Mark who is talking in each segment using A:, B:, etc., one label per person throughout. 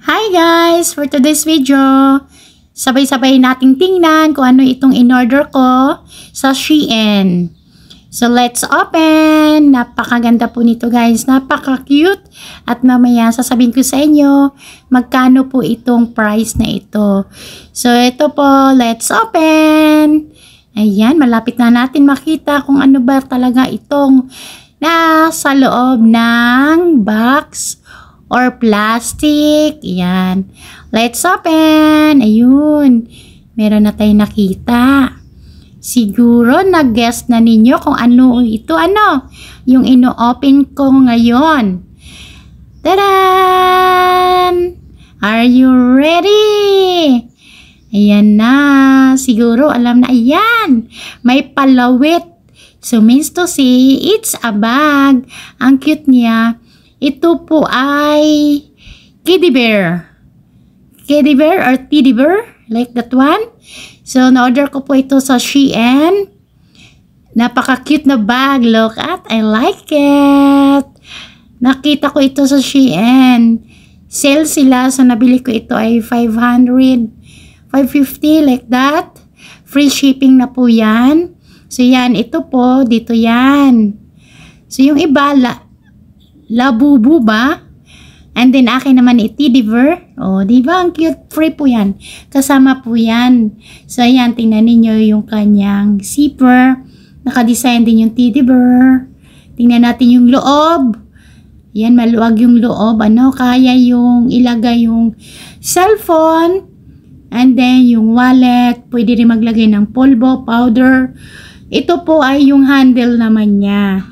A: Hi guys! For today's video, sabay-sabay nating tingnan kung ano itong in-order ko sa Shein. So let's open! Napakaganda po nito guys. Napaka-cute. At mamaya sasabihin ko sa inyo magkano po itong price na ito. So ito po, let's open! Ayan, malapit na natin makita kung ano ba talaga itong nasa loob ng box or plastic. Ayan. Let's open. Ayun. Meron na tayong nakita. Siguro nag-guess na ninyo kung ano ito. Ano? Yung ino-open ko ngayon. Tadan! Are you ready? Ayan na. Siguro alam na. Ayan. May palawit. So means to say, it's a bag. Ang cute niya. Ito po ay Teddy Bear. Teddy Bear or Teddy Bear. Like that one. So, na-order ko po ito sa Shein. Napaka-cute na bag. Look at, I like it. Nakita ko ito sa Shein. Sale sila. So, nabili ko ito ay 500, 550 like that. Free shipping na po yan. So, yan. Ito po. Dito yan. So, yung iba, Labubu ba? And then akin naman Teddy Bear. Oh, di ba ang cute? Free po 'yan. Kasama po 'yan. So ayan, tingnan niyo yung kanyang zipper. Naka-design din yung Teddy Bear. Tingnan natin yung loob. Yan, maluwag yung loob. Ano, kaya yung ilagay yung cellphone. And then yung wallet, pwede rin maglagay ng pulbo, powder. Ito po ay yung handle naman niya.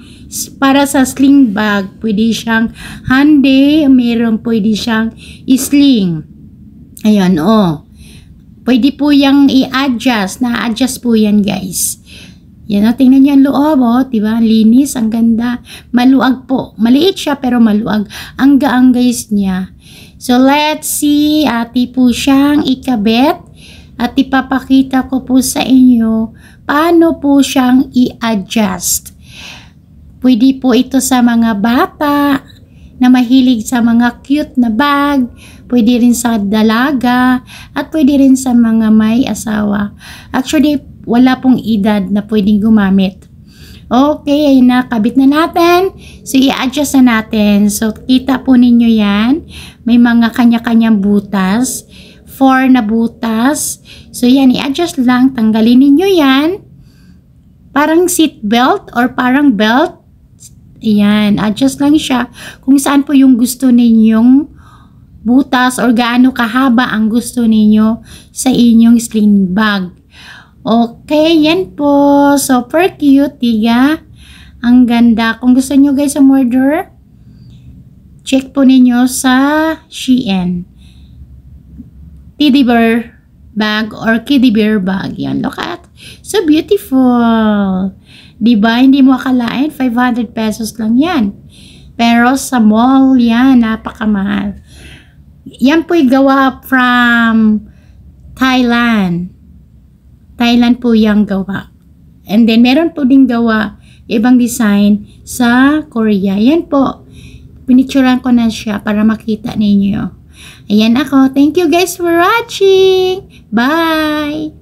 A: Para sa sling bag, pwede siyang handy, meron pwede siyang sling. Ayan, oh. Pwede po yung i-adjust, na-adjust po yan guys. Yan, oh, tingnan niyo ang loob, oh, diba? Linis, ang ganda. Maluag po. Maliit siya pero maluag. Ang gaang guys niya. So, let's see. Ati po siyang ikabit. At ipapakita ko po sa inyo paano po siyang i-adjust. Pwede po ito sa mga bata na mahilig sa mga cute na bag. Pwede rin sa dalaga. At pwede rin sa mga may asawa. Actually, wala pong edad na pwedeng gumamit. Okay, ayun na. Kabit na natin. So, i-adjust na natin. So, kita po ninyo yan. May mga kanya-kanyang butas. 4 na butas. So, yan. I-adjust lang. Tanggalin ninyo yan. Parang seat belt or parang belt. Ayan, adjust lang siya kung saan po yung gusto ninyong butas or gaano kahaba ang gusto ninyo sa inyong sling bag. Okay, yan po. Super cute, diga. Ang ganda. Kung gusto nyo guys umorder, check po ninyo sa Shein. Teddy Bear bag or Teddy Bear bag. Yan, look at. So beautiful. Diba? Hindi mo akalain, 500 pesos lang yan. Pero sa mall, yan, napakamahal. Yan po'y gawa from Thailand. Thailand po yung gawa. And then, meron po din gawa, ibang design sa Korea. Yan po. Pinicturean ko na siya para makita ninyo. Ayan ako. Thank you guys for watching. Bye!